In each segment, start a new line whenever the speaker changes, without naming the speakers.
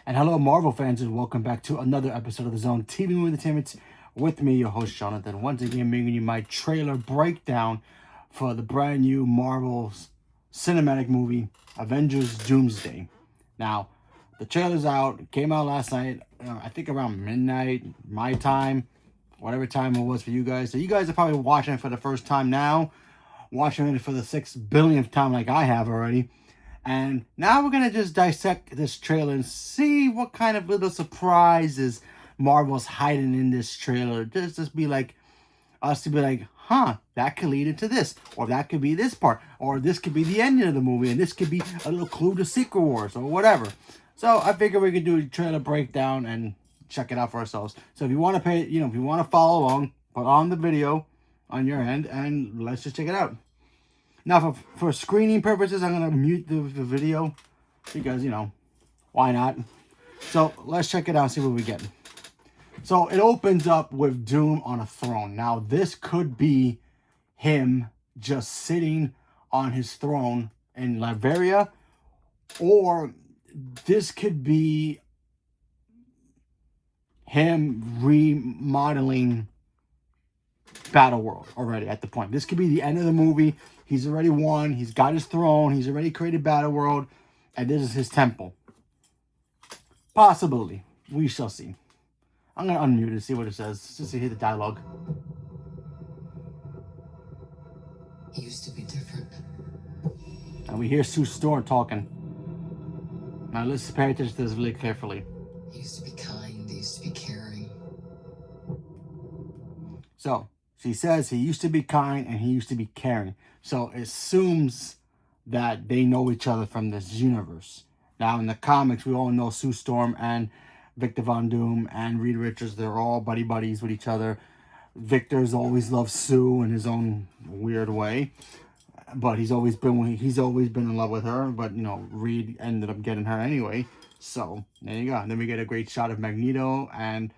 And hello, Marvel fans, and welcome back to another episode of the Zone TV Movie Entertainment with me, your host, Jonathan. Once again, bringing you my trailer breakdown for the brand new Marvel's cinematic movie, Avengers Doomsday. Now, the trailer's out. It came out last night, I think around midnight, my time, whatever time it was for you guys. So you guys are probably watching it for the first time now, watching it for the 6 billionth time like I have already. And now we're going to just dissect this trailer and see what kind of little surprises Marvel's hiding in this trailer. Just be like, us to be like, that could lead into this. Or that could be this part. Or this could be the ending of the movie. And this could be a little clue to Secret Wars or whatever. So I figure we could do a trailer breakdown and check it out for ourselves. So if you want to pay, if you want to follow along, put on the video on your end and let's just check it out. Now, for screening purposes, I'm going to mute the video because, why not? So, let's check it out and see what we get. So, it opens up with Doom on a throne. Now, this could be him just sitting on his throne in Latveria, or this could be him remodeling Battleworld already at the point. This could be the end of the movie. He's already won. He's got his throne. He's already created Battleworld. And this is his temple. Possibly. We shall see. I'm going to unmute it and see what it says. Just to hear the dialogue.
He used to be different.
And we hear Sue Storm talking. Now let's pay attention to this really carefully.
He used to be kind. He used to be caring.
So, she says he used to be kind and he used to be caring. So, it assumes that they know each other from this universe. Now, in the comics, we all know Sue Storm and Victor Von Doom and Reed Richards. They're all buddies with each other. Victor's always loved Sue in his own weird way. But he's always been in love with her. But, Reed ended up getting her anyway. So, there you go. And then we get a great shot of Magneto and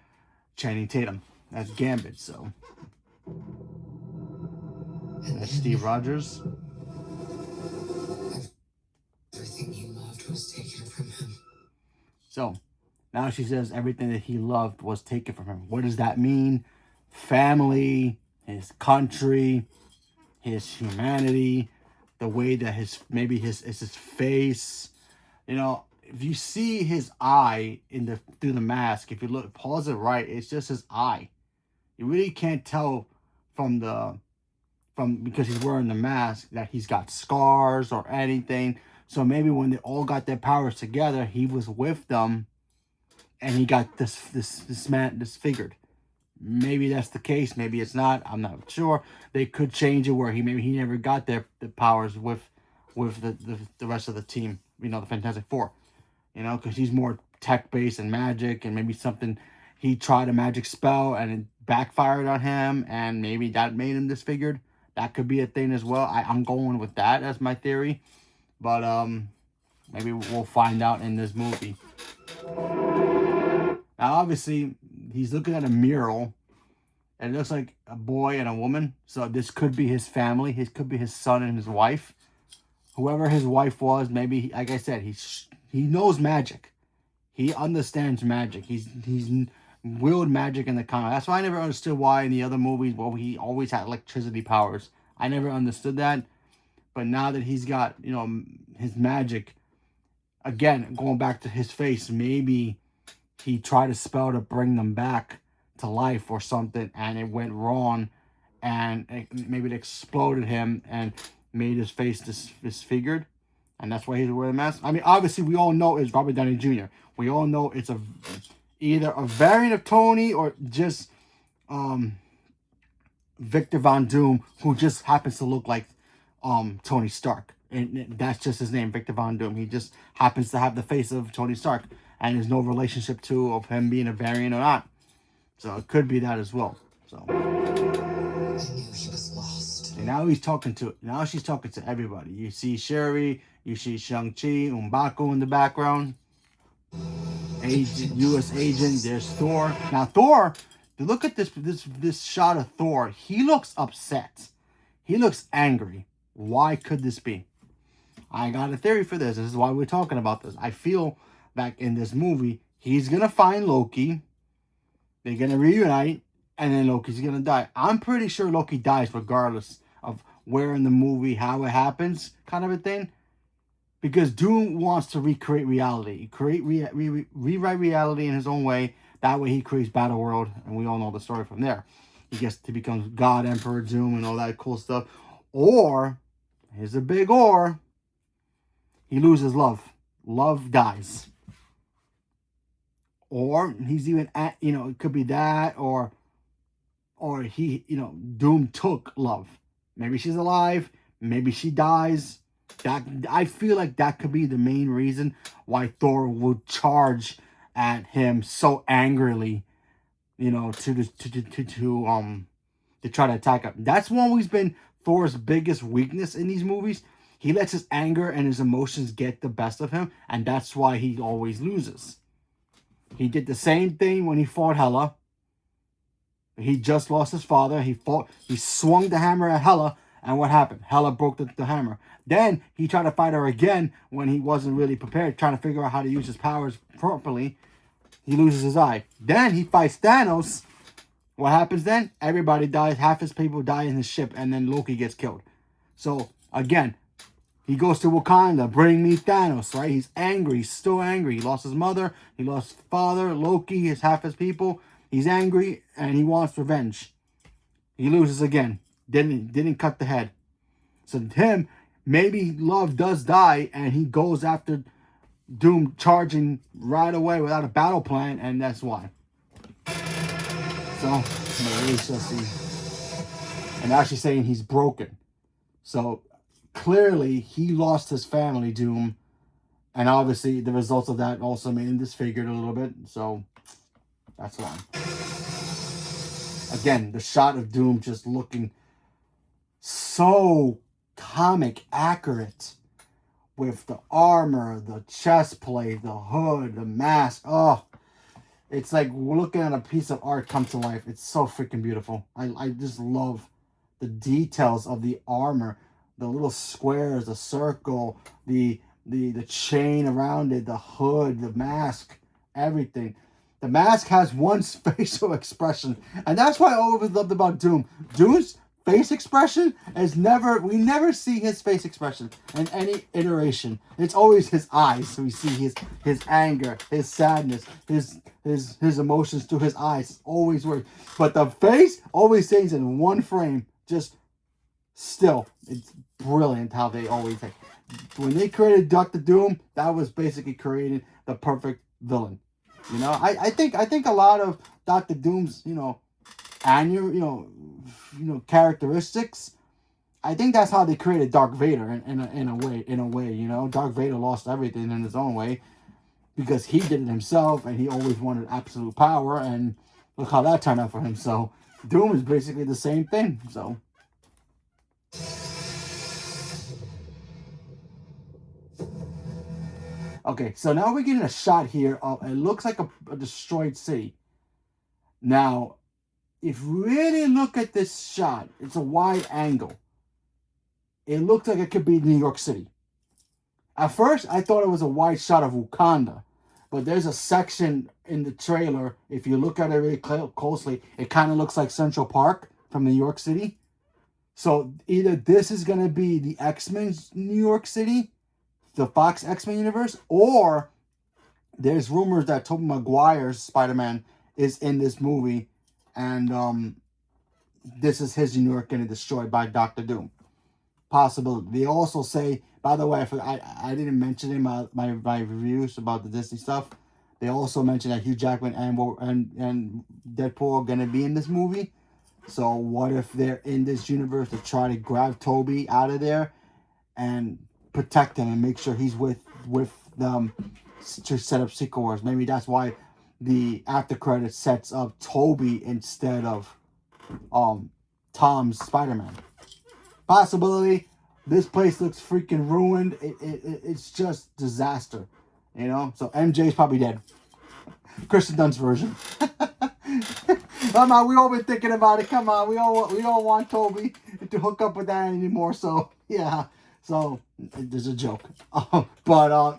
Channing Tatum. That's Gambit, so... That's Steve Rogers.
Everything he loved was taken from him.
So, now she says everything that he loved was taken from him. What does that mean? Family, his country, his humanity, the way that his face. If you see his eye through the mask, if you pause it right, it's just his eye. You really can't tell because he's wearing the mask that he's got scars or anything. So maybe when they all got their powers together, he was with them and he got this man disfigured. Maybe that's the case, maybe it's not. I'm not sure. They could change it where he never got the powers with the rest of the team, the Fantastic Four. Because he's more tech-based and magic, and maybe something he tried a magic spell and it backfired on him, and maybe that made him disfigured. That could be a thing as well. I'm going with that as my theory. But maybe we'll find out in this movie. Now, obviously, he's looking at a mural. And it looks like a boy and a woman. So this could be his family. It could be his son and his wife. Whoever his wife was, maybe, like I said, he knows magic. He understands magic. He's willed magic in the comic. That's why I never understood why in the other movies, he always had electricity powers. I never understood that. But now that he's got, his magic, again, going back to his face, maybe he tried a spell to bring them back to life or something, and it went wrong, and maybe it exploded him and made his face disfigured. And that's why he's wearing a mask. I mean, obviously, we all know it's Robert Downey Jr. We all know it's either a variant of Tony or just Victor Von Doom, who just happens to look like Tony Stark. And that's just his name, Victor Von Doom. He just happens to have the face of Tony Stark. And there's no relationship of him being a variant or not. So it could be that as well. So
I knew he was lost.
And now she's talking to everybody. You see Sherry, you see Shang-Chi, M'Baku in the background. U.S. agent, there's Thor. Now Thor, look at this shot of Thor. He looks upset. He looks angry. Why could this be? I got a theory for this. This is why we're talking about this. I feel back in this movie, he's gonna find Loki. They're gonna reunite, and then Loki's gonna die. I'm pretty sure Loki dies regardless of where in the movie, how it happens, kind of a thing. Because Doom wants to recreate reality, rewrite reality in his own way. That way, he creates Battle World, and we all know the story from there. He gets to become God Emperor Doom and all that cool stuff. Or, here's a big or, he loses love. Love dies. Or he's even at, it could be that, or he, Doom took love. Maybe she's alive, maybe she dies. That, I feel like that could be the main reason why Thor would charge at him so angrily, to try to attack him. That's always been Thor's biggest weakness in these movies. He lets his anger and his emotions get the best of him, and that's why he always loses. He did the same thing when he fought Hela. He just lost his father. He swung the hammer at Hela, and what happened? Hela broke the hammer. Then he tried to fight her again when he wasn't really prepared, trying to figure out how to use his powers properly. He loses his eye. Then he fights Thanos. What happens then? Everybody dies. Half his people die in his ship, and then Loki gets killed. So, again, he goes to Wakanda. Bring me Thanos, right? He's angry. He's still angry. He lost his mother. He lost his father. Loki is half his people. He's angry, and he wants revenge. He loses again. Didn't cut the head. So him, maybe love does die, and he goes after Doom charging right away without a battle plan, and that's why. So, and actually saying he's broken. So, clearly, he lost his family, Doom. And obviously, the results of that also made him disfigured a little bit. So, that's why. Again, the shot of Doom just looking so comic accurate. With the armor, the chest plate, the hood, the mask. Oh, it's like looking at a piece of art come to life. It's so freaking beautiful. I just love the details of the armor. The little squares, the circle, the chain around it, the hood, the mask, everything. The mask has one facial expression. And that's what I always loved about Doom. Doom's face expression we never see his face expression in any iteration. It's always his eyes. So we see his anger, his sadness, his emotions through his eyes. It's always works. But the face always stays in one frame. Just still. It's brilliant how they always take. When they created Doctor Doom, that was basically creating the perfect villain. I think a lot of Doctor Doom's, annual, characteristics. I think that's how they created Darth Vader in a way. Darth Vader lost everything in his own way because he did it himself and he always wanted absolute power, and look how that turned out for him. So Doom is basically the same thing. So okay, so now we're getting a shot here of it looks like a destroyed city. Now, if you really look at this shot, it's a wide angle. It looks like it could be New York City. At first, I thought it was a wide shot of Wakanda. But there's a section in the trailer, if you look at it really closely, it kind of looks like Central Park from New York City. So either this is going to be the X-Men's New York City, the Fox X-Men universe, or there's rumors that Tobey Maguire's Spider-Man is in this movie, and this is his New York getting destroyed by Doctor Doom. Possibility. They also say, by the way, I didn't mention in my reviews about the Disney stuff. They also mentioned that Hugh Jackman and Deadpool are gonna be in this movie. So what if they're in this universe to try to grab Toby out of there and protect him and make sure he's with them to set up Secret Wars? Maybe that's why the after credits sets up Toby instead of Tom's Spider-Man. Possibility. This place looks freaking ruined. It's just disaster, So MJ's probably dead. Kristen Dunst's version. Come on, we all been thinking about it. Come on, we don't want Toby to hook up with that anymore. So yeah, So there's a joke.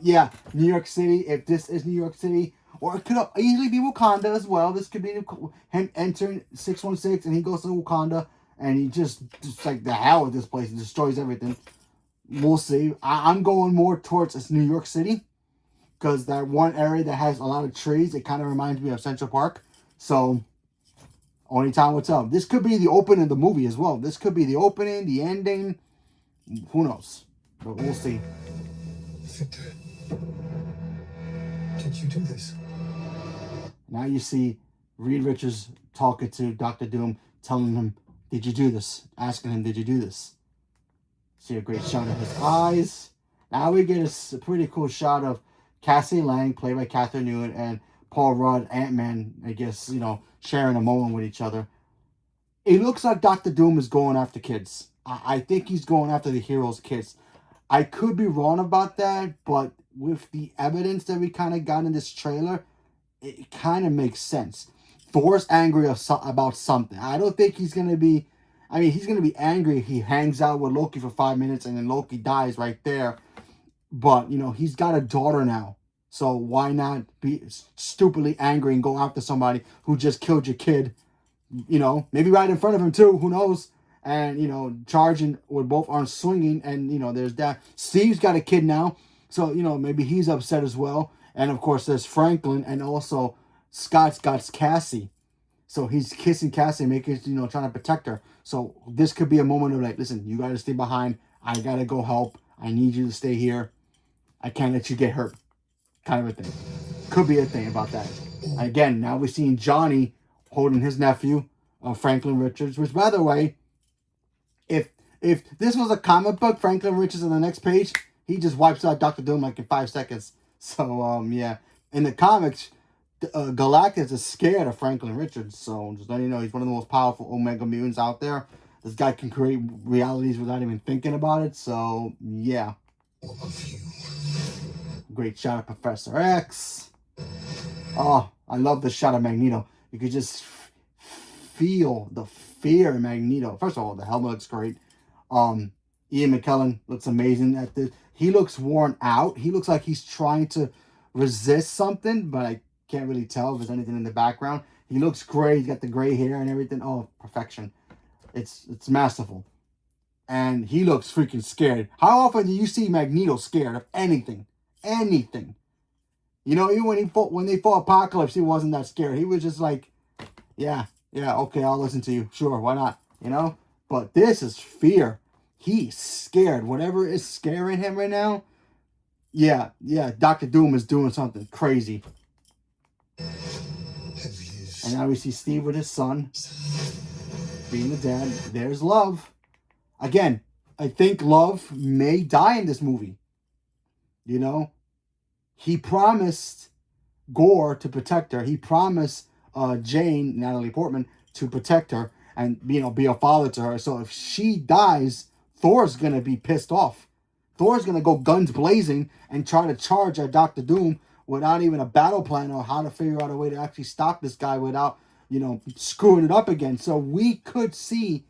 Yeah, New York City. If this is New York City, or it could easily be Wakanda as well. This could be him entering 616, and he goes to Wakanda, and he just like the hell with this place and destroys everything. We'll see. I'm going more towards it's New York City because that one area that has a lot of trees. It kind of reminds me of Central Park. So only time will tell. This could be the opening of the movie as well. This could be the opening, the ending. Who knows? But we'll see.
Victor, did you do this?
Now you see Reed Richards talking to Dr. Doom, telling him, "Did you do this?" Asking him, "Did you do this?" See a great shot of his eyes. Now we get a pretty cool shot of Cassie Lang, played by Catherine Newton, and Paul Rudd, Ant-Man, I guess, sharing a moment with each other. It looks like Dr. Doom is going after kids. I think he's going after the heroes' kids. I could be wrong about that, but with the evidence that we kind of got in this trailer, it kind of makes sense. Thor's angry about something. I don't think he's going to be... he's going to be angry if he hangs out with Loki for 5 minutes and then Loki dies right there. But, he's got a daughter now. So why not be stupidly angry and go after somebody who just killed your kid? Maybe right in front of him too. Who knows? And, charging with both arms swinging. And, there's that. Steve's got a kid now. So, maybe he's upset as well. And, of course, there's Franklin. And also, Scott's got Cassie. So he's kissing Cassie, making, trying to protect her. So this could be a moment of like, listen, you got to stay behind. I got to go help. I need you to stay here. I can't let you get hurt. Kind of a thing. Could be a thing about that. Again, now we're seeing Johnny holding his nephew, Franklin Richards, which, by the way, if this was a comic book, Franklin Richards on the next page, he just wipes out Dr. Doom like in 5 seconds. So, yeah. In the comics, Galactus is scared of Franklin Richards. So, just letting you know, he's one of the most powerful Omega mutants out there. This guy can create realities without even thinking about it. So, yeah. Great shot of Professor X. Oh, I love the shot of Magneto. You could just feel the fear in Magneto. First of all, the helmet looks great. Ian McKellen looks amazing at this. He looks worn out. He looks like he's trying to resist something, but I can't really tell if there's anything in the background. He looks great. He's got the gray hair and everything. Oh, perfection. It's masterful. And he looks freaking scared. How often do you see Magneto scared of anything? Anything. Even when they fought Apocalypse, he wasn't that scared. He was just like, yeah, okay, I'll listen to you. Sure, why not? But this is fear. He's scared. Whatever is scaring him right now, yeah, Dr. Doom is doing something crazy. And now we see Steve with his son, being the dad. There's Love. Again, I think Love may die in this movie. He promised Gore to protect her. He promised Jane, Natalie Portman, to protect her and be a father to her. So if she dies, Thor's going to be pissed off. Thor's going to go guns blazing and try to charge at Dr. Doom without even a battle plan or how to figure out a way to actually stop this guy without, screwing it up again. So we could see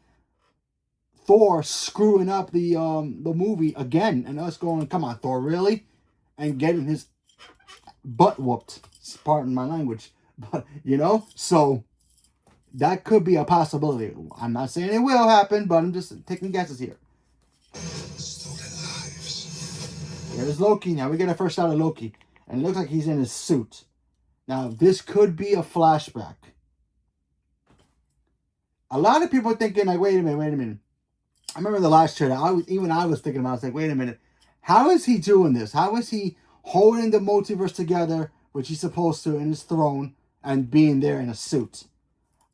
Thor screwing up the movie again and us going, come on, Thor, really? And getting his butt whooped. Pardon my language. But, so that could be a possibility. I'm not saying it will happen, but I'm just taking guesses here. There's Loki. Now we get a first shot of Loki. And it looks like he's in his suit. Now, this could be a flashback. A lot of people are thinking, like, wait a minute. I remember the last trailer, I was thinking about it. I was like, wait a minute. How is he doing this? How is he holding the multiverse together, which he's supposed to, in his throne, and being there in a suit?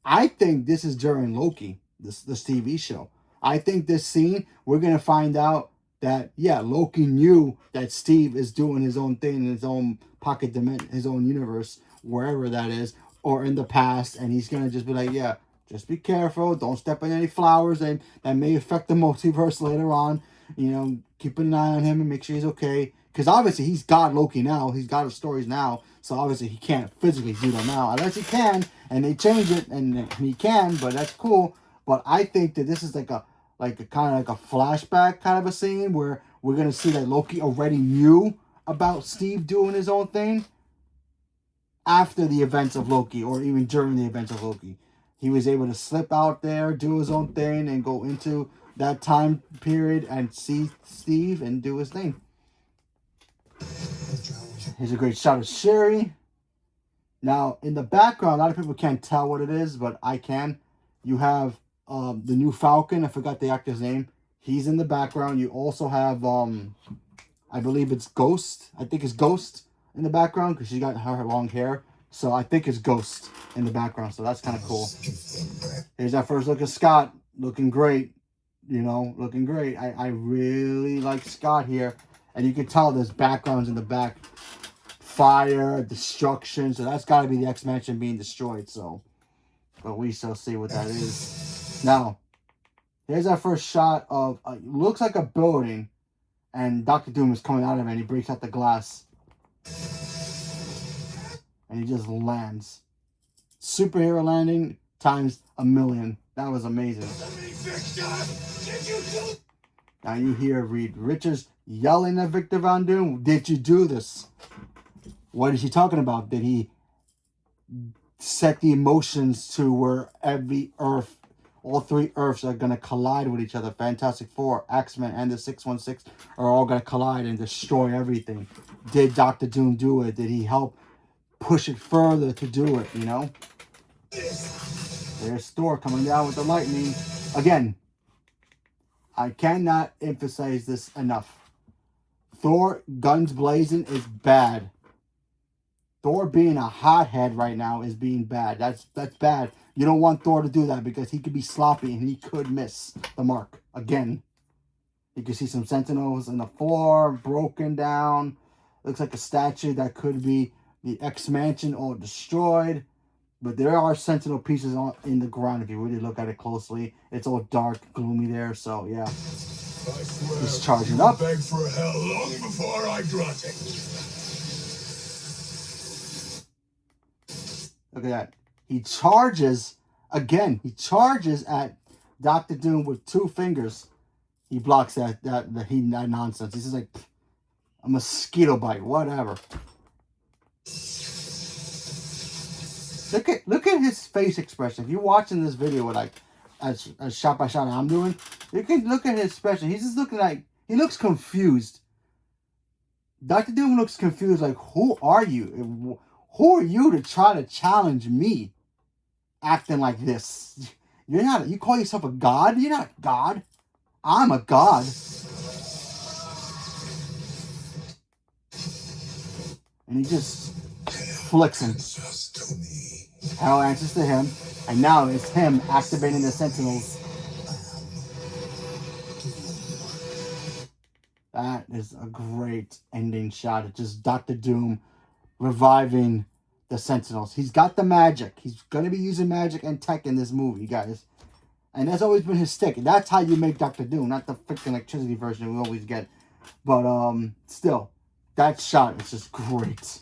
I think this is during Loki, this TV show. I think this scene, we're going to find out that, yeah, Loki knew that Steve is doing his own thing in his own pocket dimension, his own universe, wherever that is, or in the past, and he's going to just be like, yeah, just be careful. Don't step on any flowers that may affect the multiverse later on. Keep an eye on him and make sure he's okay. Because obviously he's got Loki now. He's got his stories now. So obviously he can't physically do them now. Unless he can. And they change it. And he can. But that's cool. But I think that this is like a like a kind of like a flashback kind of a scene where we're gonna see that Loki already knew about Steve doing his own thing after the events of Loki, or even during the events of Loki. He was able to slip out there, do his own thing, and go into that time period and see Steve and do his thing. Here's a great shot of Sherry. Now, in the background, a lot of people can't tell what it is, but I can. You have the new Falcon. I forgot the actor's name. He's in the background. You also have, I believe it's Ghost. I think it's Ghost in the background because she got her long hair. So I think it's Ghost in the background. So that's kind of cool. Here's that first look of Scott. Looking great. You know, looking great. I really like Scott here. And you can tell there's backgrounds in the back. Fire, destruction. So that's got to be the X-Mansion being destroyed. So, but we shall see what that is. Now, here's our first shot of, looks like a building. And Doctor Doom is coming out of it and he breaks out the glass. And he just lands. Superhero landing times 1,000,000. That was amazing. Now you hear Reed Richards yelling at Victor Von Doom. Did you do this? What is he talking about? Did he set the emotions to where every Earth, all three Earths are going to collide with each other? Fantastic Four, X-Men, and the 616 are all going to collide and destroy everything. Did Doctor Doom do it? Did he help push it further to do it, you know? There's Thor coming down with the lightning. Again, I cannot emphasize this enough. Thor, guns blazing, is bad. Thor being a hothead right now is being bad. That's bad. You don't want Thor to do that because he could be sloppy and he could miss the mark again. You can see some sentinels on the floor, broken down. Looks like a statue that could be the X-Mansion all destroyed. But there are sentinel pieces in the ground if you really look at it closely. It's all dark, gloomy there, so yeah. He's charging up.
Beg for hell long before I grant it.
Look at that. He charges again. He charges at Doctor Doom with 2 fingers. He blocks that nonsense. He's just like a mosquito bite, whatever. Look at his face expression. If you're watching this video with like as shot by shot I'm doing, you can look at his expression. He's just looking like he looks confused. Doctor Doom looks confused. Like, who are you? Who are you to try to challenge me? Acting like this. You're not. You call yourself a god? You're not God. I'm a god. And he just flicks him. Hell answers to him, and now it's him activating the Sentinels. That is a great ending shot. It's just Doctor Doom reviving the Sentinels. He's got the magic. He's going to be using magic and tech in this movie, guys. And that's always been his stick. That's how you make Doctor Doom, not the freaking electricity version we always get. But still, that shot is just great.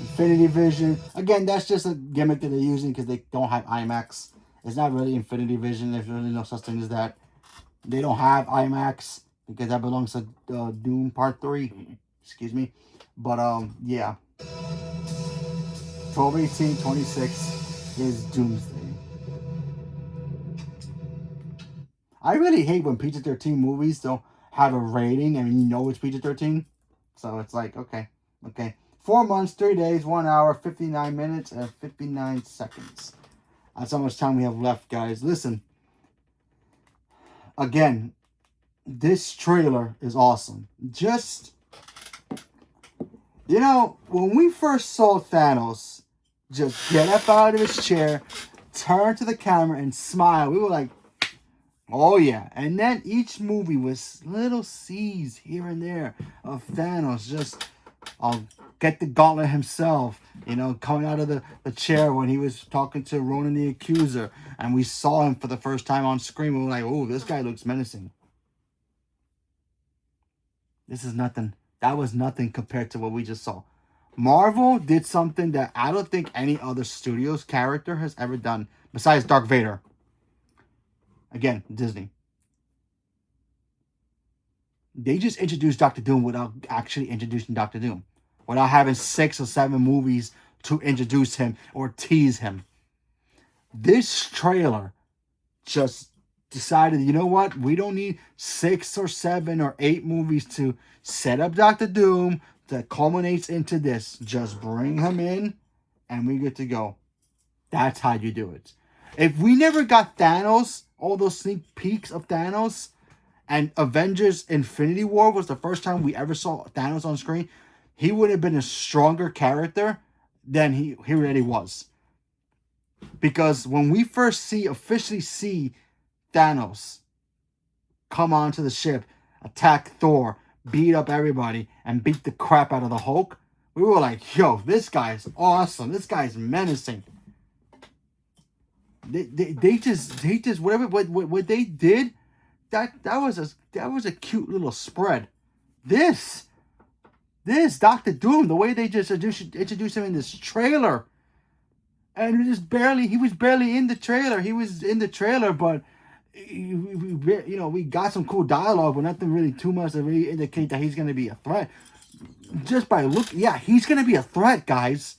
Infinity Vision. Again, that's just a gimmick that they're using because they don't have IMAX. It's not really Infinity Vision. There's really no such thing as that. They don't have IMAX because that belongs to Doom Part 3. Excuse me. But, yeah. 12/18/26 is Doomsday. I really hate when PG-13 movies don't have a rating. I mean, you know it's PG-13. So it's like, okay. 4 months, 3 days, 1 hour, 59 minutes, and 59 seconds. That's how much time we have left, guys. Listen. Again, this trailer is awesome. Just, you know, when we first saw Thanos just get up out of his chair, turn to the camera, and smile, we were like, oh yeah. And then each movie was little seeds here and there of Thanos just get the gauntlet himself, you know, coming out of the chair when he was talking to Ronan the Accuser. And we saw him for the first time on screen. We were like, oh, this guy looks menacing. This is nothing. That was nothing compared to what we just saw. Marvel did something that I don't think any other studio's character has ever done besides Darth Vader. Again, Disney. They just introduced Doctor Doom without actually introducing Doctor Doom. Without having 6 or 7 movies to introduce him or tease him. This trailer just decided, you know what? We don't need 6 or 7 or 8 movies to set up Doctor Doom that culminates into this. Just bring him in and we get to go. That's how you do it. If we never got Thanos, all those sneak peeks of Thanos, and Avengers Infinity War was the first time we ever saw Thanos on screen, he would have been a stronger character than he already was. Because when we first officially see Thanos come onto the ship, attack Thor, beat up everybody, and beat the crap out of the Hulk, we were like, yo, this guy's awesome. This guy's menacing. They just whatever what they did, that was a cute little spread. This Doctor Doom, the way they just introduced him in this trailer, and he was barely in the trailer. He was in the trailer, but we got some cool dialogue, but nothing really too much to really indicate that he's going to be a threat. Just by look, yeah, he's going to be a threat, guys.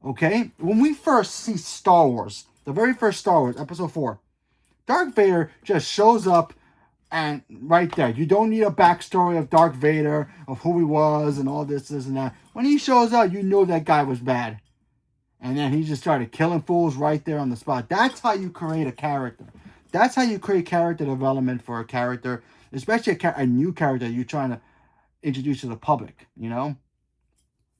Okay, when we first see Star Wars, the very first Star Wars, Episode 4, Darth Vader just shows up, and right there, you don't need a backstory of Darth Vader, of who he was, and all this and that. When he shows up, you know that guy was bad. And then he just started killing fools right there on the spot. That's how you create a character. That's how you create character development for a character, especially a new character you're trying to introduce to the public, you know?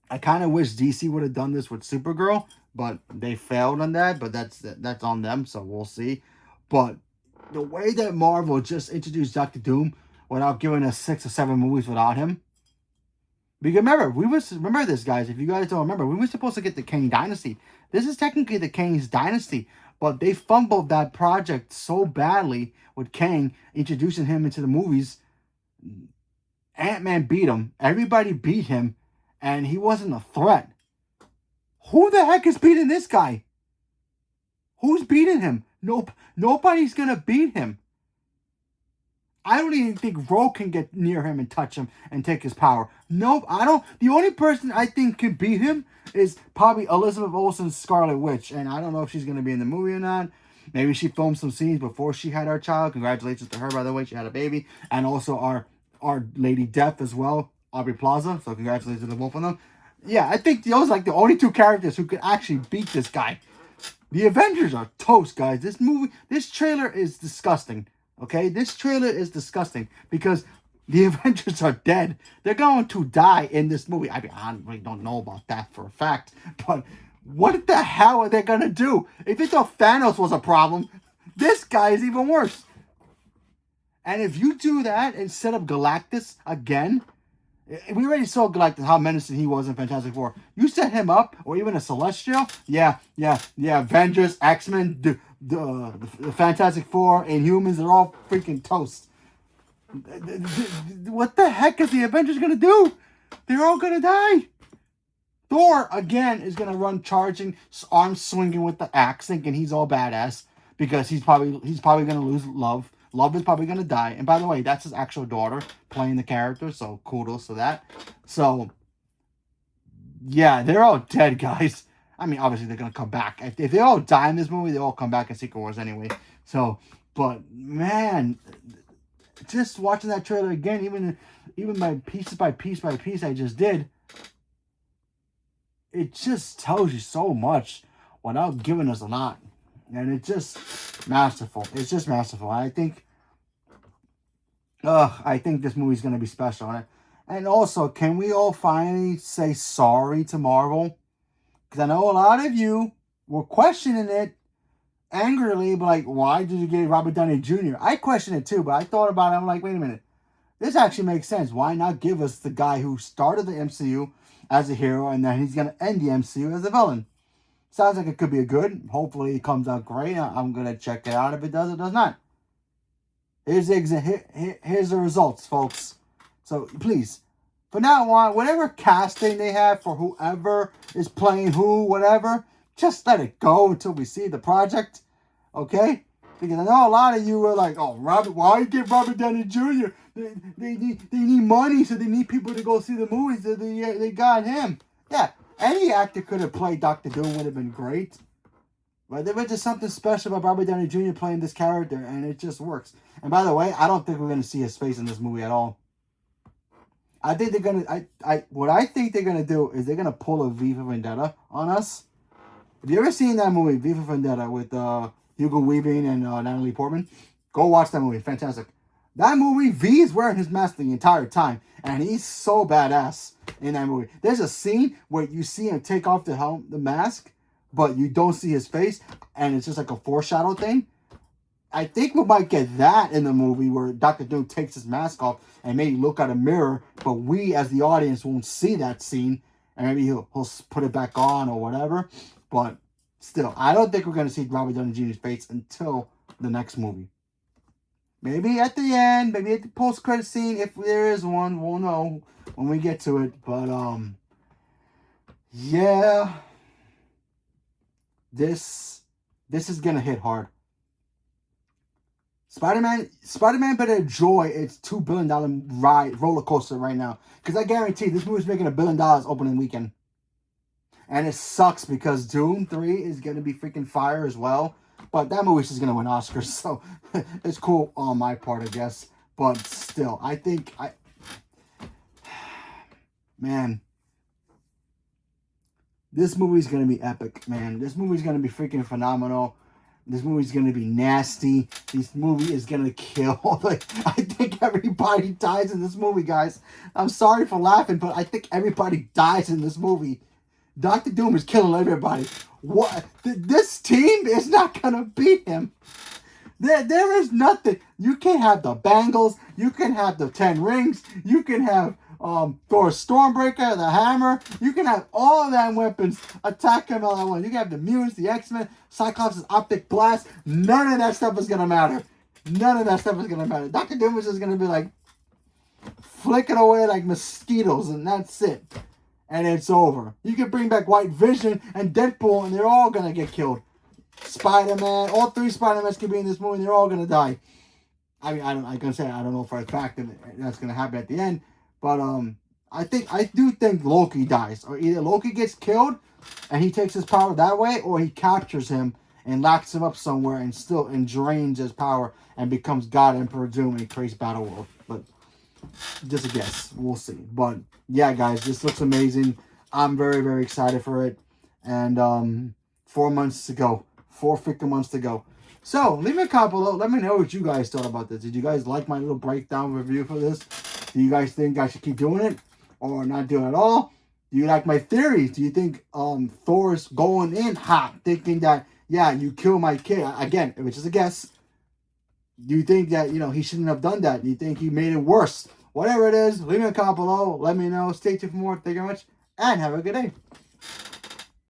I kind of wish DC would have done this with Supergirl, but they failed on that, but that's on them, so we'll see. But the way that Marvel just introduced Doctor Doom without giving us 6 or 7 movies without him. Because remember this, guys. If you guys don't remember, we were supposed to get the Kang Dynasty. This is technically the Kang's Dynasty, but they fumbled that project so badly with Kang, introducing him into the movies. Ant-Man beat him. Everybody beat him, and he wasn't a threat. Who the heck is beating this guy? Who's beating him? Nope. Nobody's going to beat him. I don't even think Rogue can get near him and touch him and take his power. Nope, I don't. The only person I think can beat him is probably Elizabeth Olsen's Scarlet Witch. And I don't know if she's going to be in the movie or not. Maybe she filmed some scenes before she had our child. Congratulations to her, by the way. She had a baby. And also our Lady Death as well, Aubrey Plaza. So congratulations to both of them. Yeah, I think those are like the only 2 characters who could actually beat this guy. The Avengers are toast, guys. This trailer is disgusting. Okay, this trailer is disgusting because the Avengers are dead. They're going to die in this movie. I mean, I really don't know about that for a fact, but what the hell are they going to do? If you thought Thanos was a problem, this guy is even worse. And if you do that and set up Galactus again, we already saw Galactus, how menacing he was in Fantastic Four. You set him up, or even a Celestial, yeah, Avengers, X-Men, the Fantastic Four, Inhumans, they're all freaking toast. What the heck is the Avengers going to do? They're all going to die. Thor, again, is going to run charging, arms swinging with the axe, thinking he's all badass, because he's probably going to lose Love. Love is probably going to die. And by the way, that's his actual daughter playing the character, so kudos to that. So, yeah, they're all dead, guys. I mean, obviously, they're going to come back. If they all die in this movie, they all come back in Secret Wars anyway. So, but, man, just watching that trailer again, even by piece by piece I just did, it just tells you so much without giving us a lot. And it's just masterful. It's just masterful. I think this movie's going to be special. And also, can we all finally say sorry to Marvel? Because I know a lot of you were questioning it angrily, but like, why did you get Robert Downey Jr.? I questioned it too, but I thought about it. I'm like, wait a minute. This actually makes sense. Why not give us the guy who started the MCU as a hero, and then he's going to end the MCU as a villain? Sounds like it could be a good. Hopefully it comes out great. I'm going to check it out. If it does, it does not. Here's the results, folks. So please, from now on, whatever casting they have for whoever is playing who, whatever, just let it go until we see the project, okay? Because I know a lot of you are like, oh, Robert, why get Robert Downey Jr.? They need money, so they need people to go see the movies. So they got him. Yeah, any actor could have played Doctor Doom, would have been great. But there was just something special about Robert Downey Jr. playing this character, and it just works. And by the way, I don't think we're going to see his face in this movie at all. I think they're gonna. What I think they're gonna do is they're gonna pull a V for Vendetta on us. Have you ever seen that movie, V for Vendetta, with Hugo Weaving and Natalie Portman? Go watch that movie. Fantastic. That movie, V is wearing his mask the entire time, and he's so badass in that movie. There's a scene where you see him take off the mask, but you don't see his face, and it's just like a foreshadow thing. I think we might get that in the movie where Dr. Doom takes his mask off and maybe look at a mirror, but we as the audience won't see that scene, and maybe he'll put it back on or whatever. But still, I don't think we're going to see Robert Downey Jr.'s face until the next movie. Maybe at the end, maybe at the post-credit scene, if there is one, we'll know when we get to it. But, yeah, this is going to hit hard. Spider-Man better enjoy its $2 billion roller coaster right now. Because I guarantee this movie's making $1 billion opening weekend. And it sucks because Doom 3 is going to be freaking fire as well. But that movie's just going to win Oscars. So it's cool on my part, I guess. But still, I think... Man. This movie's going to be epic, man. This movie's going to be freaking phenomenal. This movie's going to be nasty. This movie is going to kill. Like, I think everybody dies in this movie, guys. I'm sorry for laughing, but I think everybody dies in this movie. Dr. Doom is killing everybody. What? This team is not going to beat him. There is nothing. You can have the bangles. You can have the 10 rings. You can have Thor's Stormbreaker, the hammer. You can have all of them weapons attack him all at once. You can have the mutants, the X-Men, Cyclops' optic blast. None of that stuff is going to matter. None of that stuff is going to matter. Dr. Doom is just going to be like flicking away like mosquitoes, and that's it. And it's over. You can bring back White Vision and Deadpool, and they're all going to get killed. Spider-Man, all 3 Spider-Mans can be in this movie, and they're all going to die. I mean, I don't know for a fact that that's going to happen at the end. But I do think Loki dies, or either Loki gets killed and he takes his power that way, or he captures him and locks him up somewhere and drains his power and becomes God Emperor Doom and he creates Battle World. But just a guess, we'll see. But yeah, guys, this looks amazing. I'm very, very excited for it. And 4 months to go, 4 freaking months to go. So leave me a comment below. Let me know what you guys thought about this. Did you guys like my little breakdown review for this? Do you guys think I should keep doing it or not do it at all? Do you like my theories? Do you think Thor's going in hot, thinking that, yeah, you kill my kid? Again, if it's just a guess. Do you think that, he shouldn't have done that? Do you think he made it worse? Whatever it is, leave me a comment below. Let me know. Stay tuned for more. Thank you very much, and have a good day.